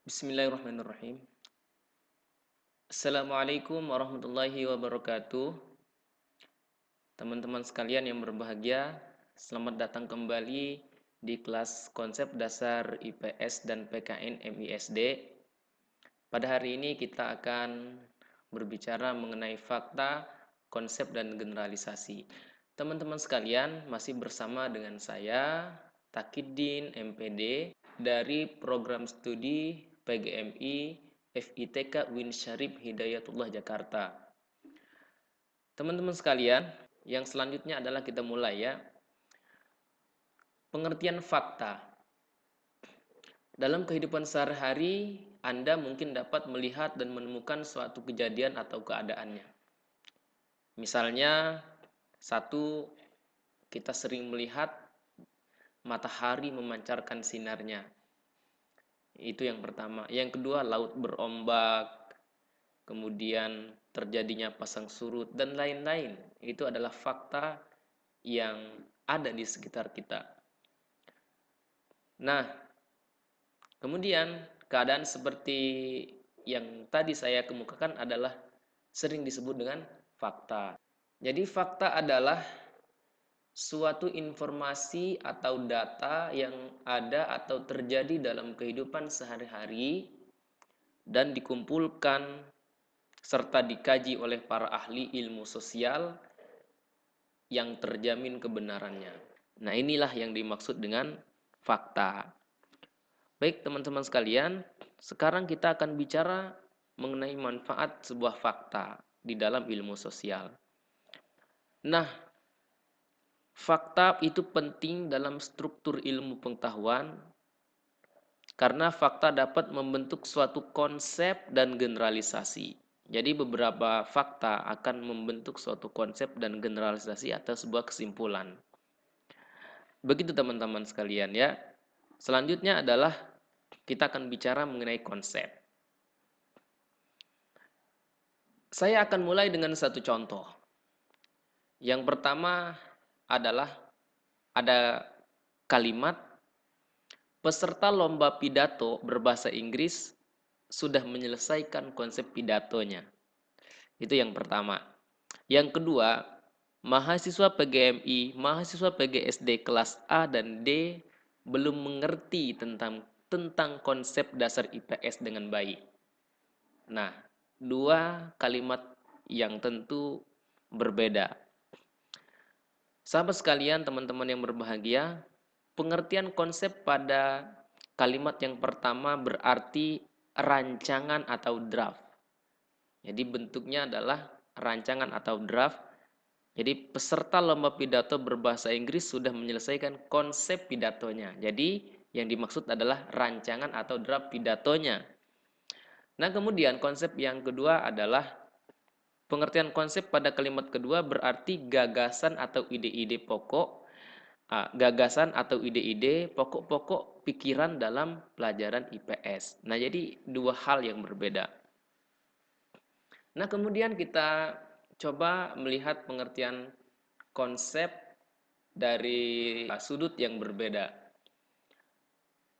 Bismillahirrahmanirrahim. Assalamualaikum warahmatullahi wabarakatuh. Teman-teman sekalian yang berbahagia, selamat datang kembali di kelas konsep dasar IPS dan PKN MISD. Pada hari ini kita akan berbicara mengenai fakta, konsep, dan generalisasi. Teman-teman sekalian, masih bersama dengan saya, Takiddin MPD, dari program studi PGMI FITK Win Syarif Hidayatullah Jakarta. Teman-teman sekalian, yang selanjutnya adalah kita mulai ya. Pengertian fakta. Dalam kehidupan sehari-hari, Anda mungkin dapat melihat dan menemukan suatu kejadian atau keadaannya. Misalnya, satu, kita sering melihat matahari memancarkan sinarnya. Itu yang pertama. Yang kedua, laut berombak, kemudian terjadinya pasang surut, dan lain-lain. Itu adalah fakta yang ada di sekitar kita. Nah, kemudian keadaan seperti yang tadi saya kemukakan adalah sering disebut dengan fakta. Jadi fakta adalah suatu informasi atau data yang ada atau terjadi dalam kehidupan sehari-hari dan dikumpulkan serta dikaji oleh para ahli ilmu sosial yang terjamin kebenarannya. Nah, inilah yang dimaksud dengan fakta. Baik, teman-teman sekalian, sekarang kita akan bicara mengenai manfaat sebuah fakta di dalam ilmu sosial. Nah, fakta itu penting dalam struktur ilmu pengetahuan karena fakta dapat membentuk suatu konsep dan generalisasi. Jadi beberapa fakta akan membentuk suatu konsep dan generalisasi atau sebuah kesimpulan. Begitu teman-teman sekalian ya. Selanjutnya adalah kita akan bicara mengenai konsep. Saya akan mulai dengan satu contoh. Yang pertama adalah ada kalimat peserta lomba pidato berbahasa Inggris sudah menyelesaikan konsep pidatonya. Itu yang pertama. Yang kedua, mahasiswa PGMI, mahasiswa PGSD kelas A dan D belum mengerti tentang konsep dasar IPS dengan baik. Nah, dua kalimat yang tentu berbeda. Sahabat sekalian, teman-teman yang berbahagia, pengertian konsep pada kalimat yang pertama berarti rancangan atau draft. Jadi bentuknya adalah rancangan atau draft. Jadi peserta lomba pidato berbahasa Inggris sudah menyelesaikan konsep pidatonya. Jadi yang dimaksud adalah rancangan atau draft pidatonya. Nah, kemudian konsep yang kedua adalah pengertian konsep pada kalimat kedua berarti gagasan atau ide-ide pokok, gagasan atau ide-ide pokok-pokok pikiran dalam pelajaran IPS. Nah, jadi dua hal yang berbeda. Nah, kemudian kita coba melihat pengertian konsep dari sudut yang berbeda.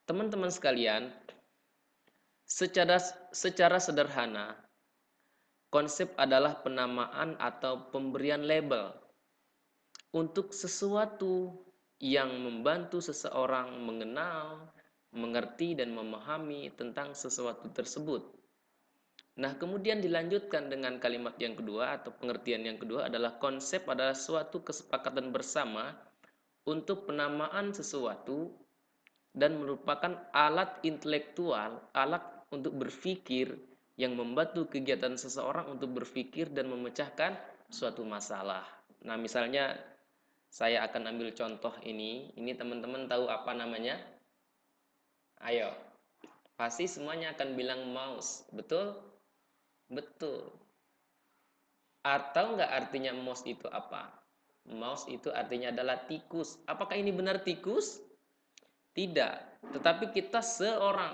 Teman-teman sekalian, secara sederhana, konsep adalah penamaan atau pemberian label untuk sesuatu yang membantu seseorang mengenal, mengerti, dan memahami tentang sesuatu tersebut. Nah, kemudian dilanjutkan dengan kalimat yang kedua atau pengertian yang kedua adalah konsep adalah suatu kesepakatan bersama untuk penamaan sesuatu dan merupakan alat intelektual, alat untuk berpikir yang membantu kegiatan seseorang untuk berpikir dan memecahkan suatu masalah. Nah, misalnya saya akan ambil contoh ini. Ini teman-teman tahu apa namanya? Ayo, pasti semuanya akan bilang mouse. Betul? Betul. Atau enggak artinya mouse itu apa? Mouse itu artinya adalah tikus. Apakah ini benar tikus? Tidak. Tetapi kita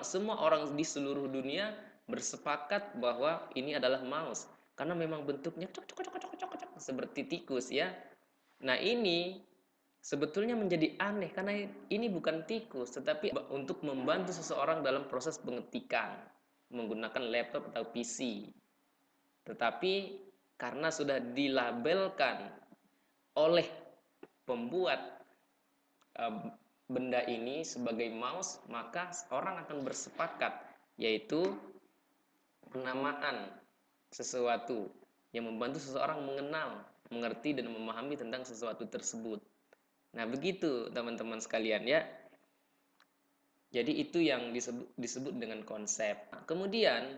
semua orang di seluruh dunia bersepakat bahwa ini adalah mouse. Karena memang bentuknya cok cok cok cok cok cok seperti tikus ya. Nah, ini Sebetulnya menjadi aneh karena ini bukan tikus, tetapi untuk membantu seseorang dalam proses pengetikan menggunakan laptop atau PC. Tetapi karena sudah dilabelkan oleh pembuat benda ini sebagai mouse, maka orang akan bersepakat, yaitu penamaan sesuatu yang membantu seseorang mengenal, mengerti, dan memahami tentang sesuatu tersebut. Nah, begitu teman-teman sekalian ya. Jadi itu yang disebut dengan konsep. Kemudian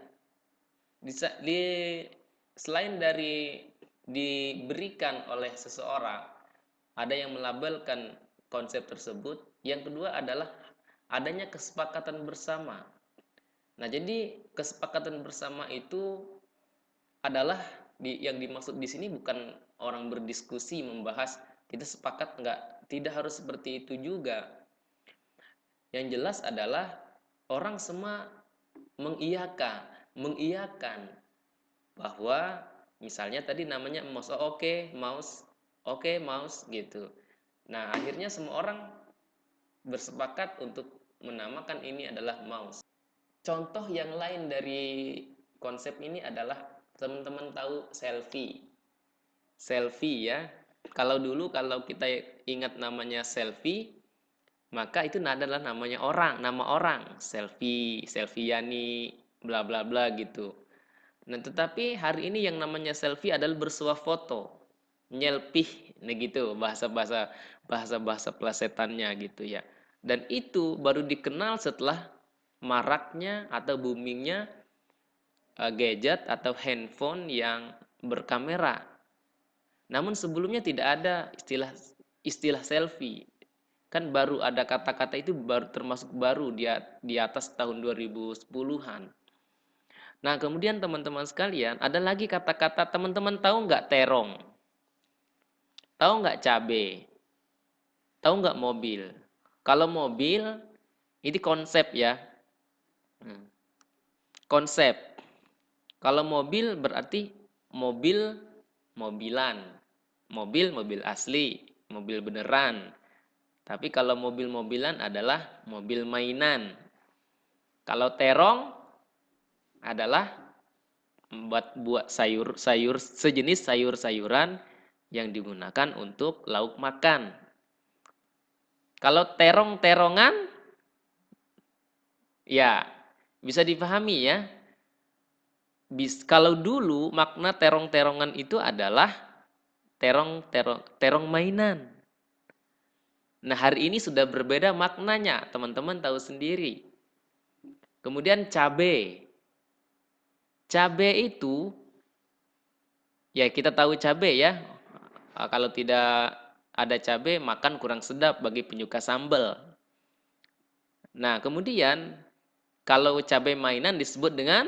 selain dari diberikan oleh seseorang, ada yang melabelkan konsep tersebut. Yang kedua adalah adanya kesepakatan bersama. Nah, jadi kesepakatan bersama itu adalah yang dimaksud di sini bukan orang berdiskusi membahas kita sepakat enggak, tidak harus seperti itu juga. Yang jelas adalah orang semua mengiyakan bahwa misalnya tadi namanya mouse, oh, oke mouse gitu. Nah, akhirnya semua orang bersepakat untuk menamakan ini adalah mouse. Contoh yang lain dari konsep ini adalah teman-teman tahu selfie. Selfie ya. Kalau dulu kalau kita ingat namanya selfie, maka itu adalah nama orang, selfie, selfiani, bla bla bla gitu. Nah, tetapi hari ini yang namanya selfie adalah bersuah foto, nyelpih, nah gitu bahasa plesetannya gitu ya. Dan itu baru dikenal setelah maraknya atau boomingnya gadget atau handphone yang berkamera. Namun sebelumnya tidak ada istilah selfie. Kan baru ada kata-kata itu baru termasuk baru di atas tahun 2010-an. Nah, kemudian teman-teman sekalian, ada lagi kata-kata, teman-teman tahu nggak terong? Tahu nggak cabe? Tahu nggak mobil? Kalau mobil, ini konsep ya. Konsep. Kalau mobil berarti mobilan. Mobil asli, mobil beneran. Tapi kalau mobil-mobilan adalah mobil mainan. Kalau terong adalah buat sayur sejenis sayur-sayuran yang digunakan untuk lauk makan. Kalau terong-terongan ya bisa dipahami ya. Kalau dulu makna terong-terongan itu adalah terong mainan. Nah, hari ini sudah berbeda maknanya, teman-teman tahu sendiri. Kemudian cabe. Cabe itu ya kita tahu cabe ya. Kalau tidak ada cabe makan kurang sedap bagi penyuka sambal. Nah, kemudian kalau cabe mainan disebut dengan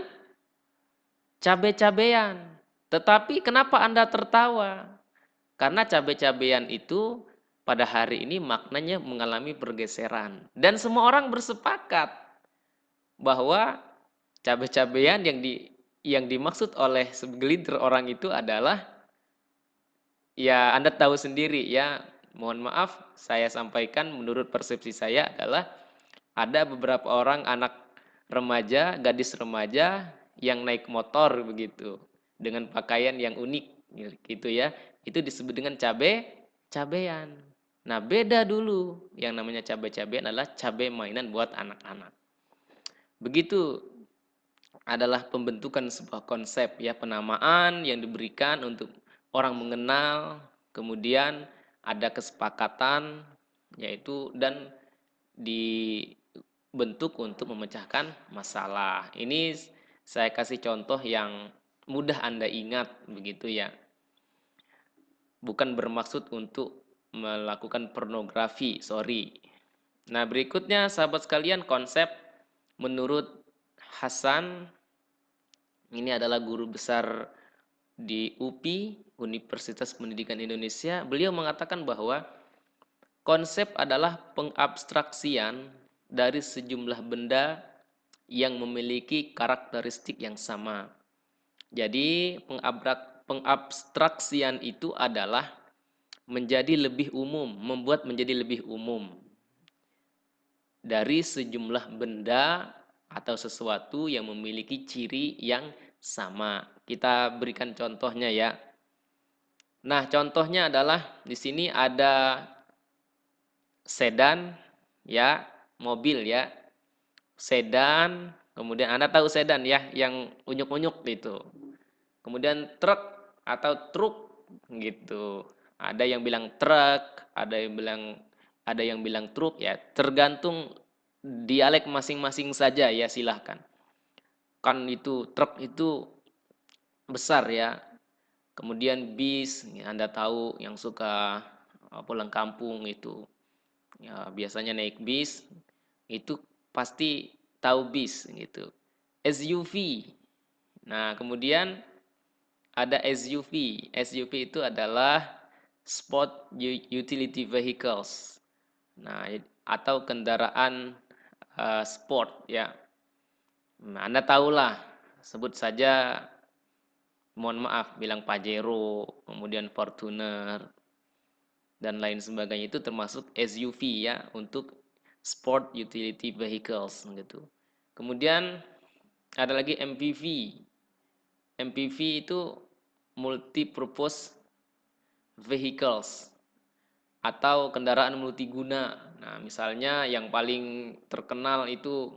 cabe-cabean. Tetapi kenapa Anda tertawa? Karena cabe-cabean itu pada hari ini maknanya mengalami pergeseran. Dan semua orang bersepakat bahwa cabe-cabean yang dimaksud oleh segelintir orang itu adalah, ya Anda tahu sendiri ya, mohon maaf saya sampaikan menurut persepsi saya adalah ada beberapa orang anak remaja, gadis remaja yang naik motor begitu dengan pakaian yang unik gitu ya. Itu disebut dengan cabean. Nah, beda dulu. Yang namanya cabe-cabean adalah cabe mainan buat anak-anak. Begitu adalah pembentukan sebuah konsep ya, penamaan yang diberikan untuk orang mengenal, kemudian ada kesepakatan yaitu dan dibentuk untuk memecahkan masalah. Ini saya kasih contoh yang mudah Anda ingat begitu ya. Bukan bermaksud untuk melakukan pornografi, sorry. Nah, berikutnya sahabat sekalian, konsep menurut Hasan, ini adalah guru besar di UPI, Universitas Pendidikan Indonesia. Beliau mengatakan bahwa konsep adalah pengabstraksian dari sejumlah benda yang memiliki karakteristik yang sama. Jadi pengabstraksian itu adalah menjadi lebih umum, membuat menjadi lebih umum dari sejumlah benda atau sesuatu yang memiliki ciri yang sama. Kita berikan contohnya ya. Nah, contohnya adalah di sini ada sedan ya, mobil ya. Sedan, kemudian Anda tahu sedan ya, yang unyuk-unyuk gitu. Kemudian truk atau truk gitu. Ada yang bilang truk, ada yang bilang truk ya, tergantung dialek masing-masing saja ya, silahkan. Kan itu truk itu besar ya. Kemudian bis, ya Anda tahu yang suka pulang kampung itu. Ya, biasanya naik bis itu pasti tahu bis gitu. SUV. Nah, kemudian ada SUV. SUV itu adalah Sport Utility Vehicles. Nah, atau kendaraan sport ya. Nah, Anda tahulah, sebut saja, mohon maaf, bilang Pajero, kemudian Fortuner, dan lain sebagainya itu termasuk SUV ya, untuk Sport Utility Vehicles gitu. Kemudian ada lagi MPV. MPV itu Multi Purpose Vehicles atau kendaraan multiguna. Nah, misalnya yang paling terkenal itu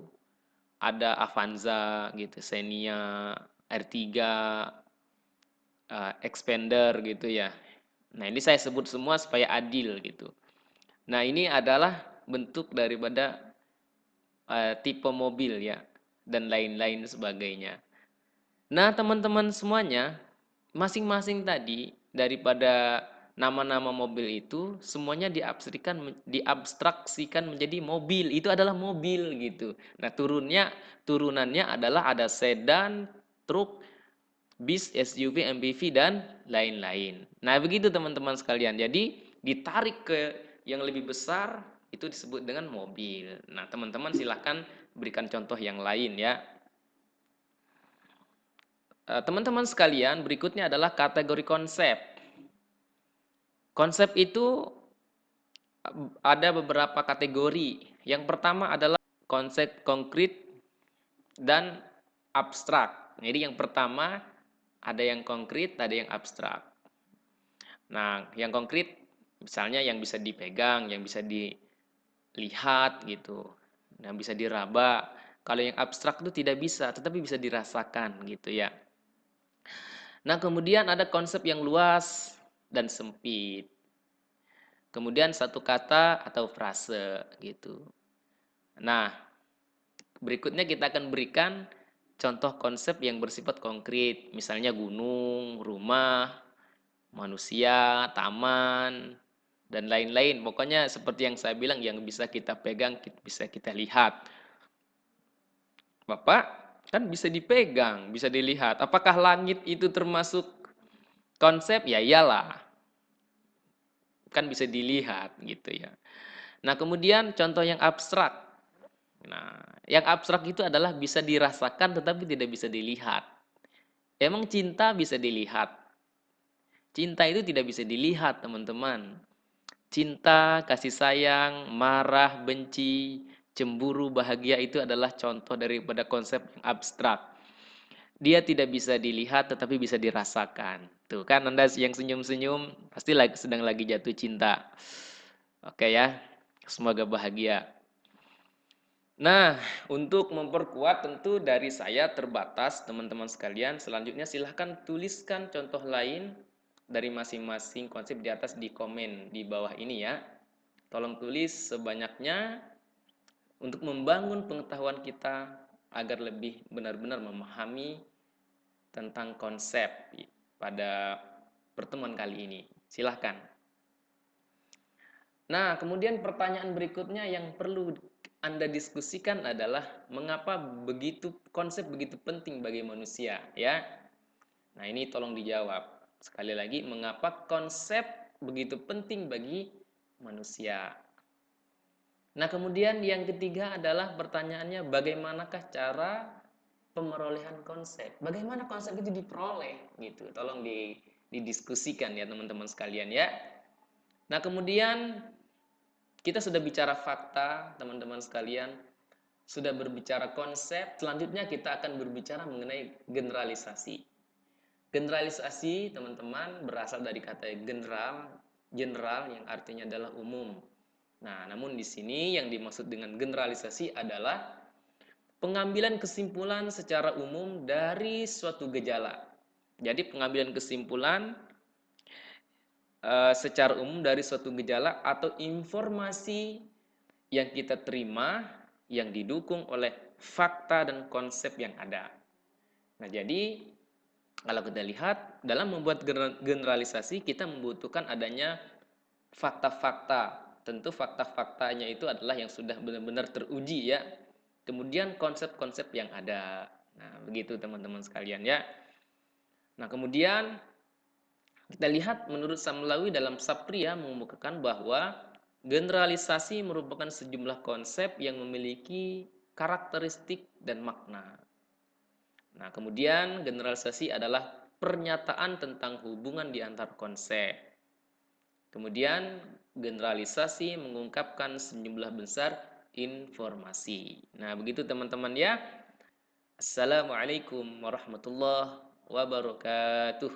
ada Avanza gitu, Xenia, R3, Expander gitu ya. Nah, ini saya sebut semua supaya adil gitu. Nah, ini adalah bentuk daripada tipe mobil ya, dan lain-lain sebagainya. Nah, teman-teman semuanya, masing-masing tadi daripada nama-nama mobil itu semuanya diabstraksikan menjadi mobil. Itu adalah mobil gitu. Nah, turunannya adalah ada sedan, truk, bis, SUV, MPV dan lain-lain. Nah, begitu teman-teman sekalian. Jadi, ditarik ke yang lebih besar itu disebut dengan mobil. Nah, teman-teman silahkan berikan contoh yang lain ya. Teman-teman sekalian, berikutnya adalah kategori konsep. Konsep itu ada beberapa kategori. Yang pertama adalah konsep konkret dan abstrak. Jadi yang pertama ada yang konkret, ada yang abstrak. Nah, yang konkret misalnya yang bisa dipegang, yang bisa dilihat gitu, yang bisa diraba. Kalau yang abstrak itu tidak bisa, tetapi bisa dirasakan gitu ya. Nah, kemudian ada konsep yang luas dan sempit. Kemudian satu kata atau frase gitu. Nah, berikutnya kita akan berikan contoh konsep yang bersifat konkret, misalnya gunung, rumah, manusia, taman, dan lain-lain. Pokoknya seperti yang saya bilang, yang bisa kita pegang, bisa kita lihat. Bapak, kan bisa dipegang, bisa dilihat. Apakah langit itu termasuk konsep? Ya iyalah. Kan bisa dilihat gitu ya. Nah, kemudian contoh yang abstrak. Nah, yang abstrak itu adalah bisa dirasakan tetapi tidak bisa dilihat. Emang cinta bisa dilihat? Cinta itu tidak bisa dilihat, teman-teman. Cinta, kasih sayang, marah, benci, cemburu, bahagia itu adalah contoh daripada konsep yang abstrak. Dia tidak bisa dilihat tetapi bisa dirasakan. Tuh kan Anda yang senyum-senyum pasti sedang lagi jatuh cinta. Oke ya, semoga bahagia. Nah, untuk memperkuat tentu dari saya terbatas, teman-teman sekalian. Selanjutnya silahkan tuliskan contoh lain dari masing-masing konsep di atas di komen di bawah ini ya. Tolong tulis sebanyaknya untuk membangun pengetahuan kita agar lebih benar-benar memahami tentang konsep pada pertemuan kali ini. Silahkan. Nah, kemudian pertanyaan berikutnya yang perlu Anda diskusikan adalah mengapa konsep begitu penting bagi manusia, ya. Nah, ini tolong dijawab. Sekali lagi, mengapa konsep begitu penting bagi manusia? Nah, kemudian yang ketiga adalah pertanyaannya bagaimanakah cara pemerolehan konsep? Bagaimana konsep itu diperoleh gitu? Tolong didiskusikan ya teman-teman sekalian ya. Nah, kemudian kita sudah bicara fakta, teman-teman sekalian, sudah berbicara konsep, selanjutnya kita akan berbicara mengenai generalisasi. Generalisasi, teman-teman, berasal dari kata general, general yang artinya adalah umum. Nah, namun di sini yang dimaksud dengan generalisasi adalah pengambilan kesimpulan secara umum dari suatu gejala. Jadi pengambilan kesimpulan secara umum dari suatu gejala atau informasi yang kita terima yang didukung oleh fakta dan konsep yang ada. Nah, jadi kalau kita lihat dalam membuat generalisasi kita membutuhkan adanya fakta-fakta. Tentu fakta-faktanya itu adalah yang sudah benar-benar teruji ya. Kemudian konsep-konsep yang ada. Nah, begitu teman-teman sekalian ya. Nah, kemudian kita lihat menurut Samlawi dalam Sapria mengemukakan bahwa generalisasi merupakan sejumlah konsep yang memiliki karakteristik dan makna. Nah, kemudian generalisasi adalah pernyataan tentang hubungan di antar konsep. Kemudian generalisasi mengungkapkan sejumlah besar informasi. Nah, begitu teman-teman ya. Assalamualaikum warahmatullahi wabarakatuh.